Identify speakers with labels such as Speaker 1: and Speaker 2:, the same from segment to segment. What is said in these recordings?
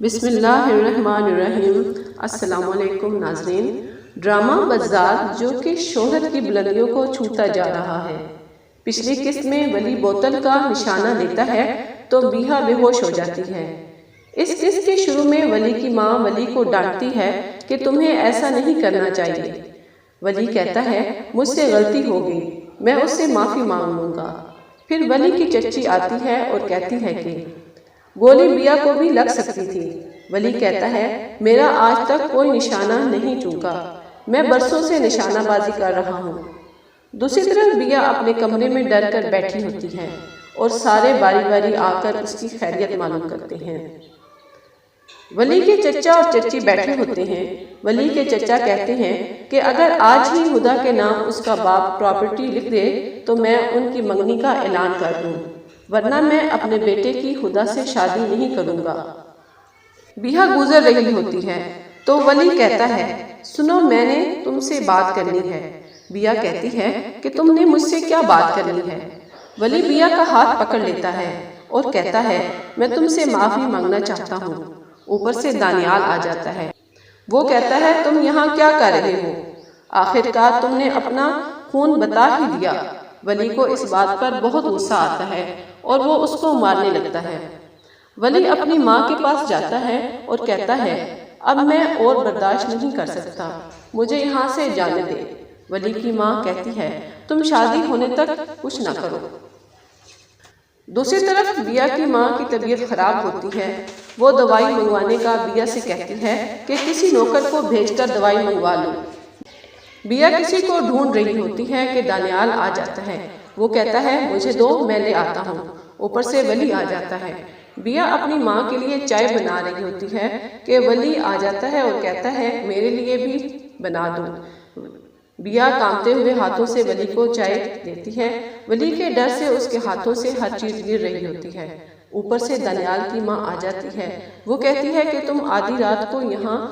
Speaker 1: بسم اللہ الرحمن الرحیم۔ السلام علیکم ناظرین۔ ڈرامہ بزار جو کہ شہرت کی بلندیوں کو چھوتا جا رہا ہے۔ پچھلی قسط میں ولی بوتل کا نشانہ لیتا ہے تو بیہا بے ہوش ہو جاتی ہے۔ اس قسط کے شروع میں ولی کی ماں ولی کو ڈانٹتی ہے کہ تمہیں ایسا نہیں کرنا چاہیے۔ ولی کہتا ہے مجھ سے غلطی ہو گئی، میں اس سے معافی مانگ لوں گا۔ پھر ولی کی چچی آتی ہے اور کہتی ہے کہ گولی بیا کو بھی لگ سکتی تھی۔ ولی کہتا ہے میرا آج تک کوئی نشانہ نہیں چوکا، میں برسوں سے نشانہ بازی کر رہا ہوں۔ دوسری طرف بیا اپنے کمرے میں ڈر کر بیٹھی ہوتی ہے اور سارے باری باری آ کر اس کی خیریت معلوم کرتے ہیں۔ ولی کے چچا اور چچی بیٹھے ہوتے ہیں۔ ولی کے چچا کہتے ہیں کہ اگر آج ہی ہدا کے نام اس کا باپ پراپرٹی لکھ دے تو میں ان کی منگنی کا اعلان کر دوں، ورنہ میں اپنے بیٹے کی ہدا سے شادی نہیں کروں گا۔ بیہا گزر رہی ہوتی ہے تو ولی کہتا ہے سنو، میں نے تم سے بات کرنی ہے۔ بیا کہتی ہے کہ تم نے مجھ سے کیا بات کرنی ہے؟ ولی بیا کا ہاتھ پکڑ لیتا ہے اور کہتا ہے میں تم سے معافی مانگنا چاہتا ہوں۔ اوپر سے دانیال آ جاتا ہے۔ وہ کہتا ہے تم یہاں کیا کر رہے ہو؟ آخر کار تم نے اپنا خون بتا ہی دیا۔ ولی کو اس بات پر بہت غصہ آتا ہے اور وہ اس کو مارنے لگتا ہے۔ ولی اپنی ماں کے پاس جاتا ہے اور کہتا ہے اب میں اور برداشت نہیں کر سکتا، مجھے یہاں سے جانے دے۔ ولی کی ماں کہتی ہے تم شادی ہونے تک کچھ نہ کرو۔ دوسری طرف بیا کی ماں کی طبیعت خراب ہوتی ہے۔ وہ دوائی منگوانے کا بیا سے کہتی ہے کہ کسی نوکر کو بھیج کر دوائی منگوا لو۔ بیا کسی کو ڈھونڈ رہی ہوتی ہے کہ دانیال آ جاتا ہے۔ وہ کہتا ہے مجھے دو، میں لے آتا ہوں۔ اوپر سے ولی آ جاتا ہے۔ بیا اپنی ماں کے لیے چائے بنا رہی ہوتی ہے کہ ولی آ جاتا ہے اور کہتا ہے میرے لیے بھی بنا دو۔ بیا کانپتے ہوئے ہاتھوں سے ولی کو چائے دیتی ہے۔ ولی کے ڈر سے اس کے ہاتھوں سے ہر چیز گر رہی ہوتی ہے۔ اوپر سے دانیال کی ماں آ جاتی ہے۔ وہ کہتی ہے کہ تم آدھی رات کو یہاں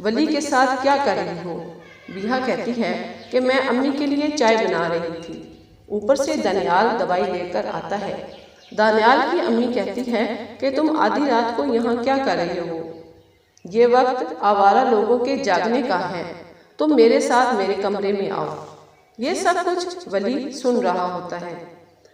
Speaker 1: ولی کے ساتھ کیا کر رہی ہو؟ بیہا کہتی ہے کہ میں امی کے لیے چائے بنا رہی تھی۔ اوپر سے دانیال دوائی لے کر آتا ہے۔ دانیال کی امی کہتی ہے کہ تم آدھی رات کو یہاں کیا کر رہے ہو؟ یہ وقت آوارہ لوگوں کے جاگنے کا ہے، تم میرے ساتھ میرے کمرے میں آؤ۔ یہ سب کچھ ولی سن رہا ہوتا ہے۔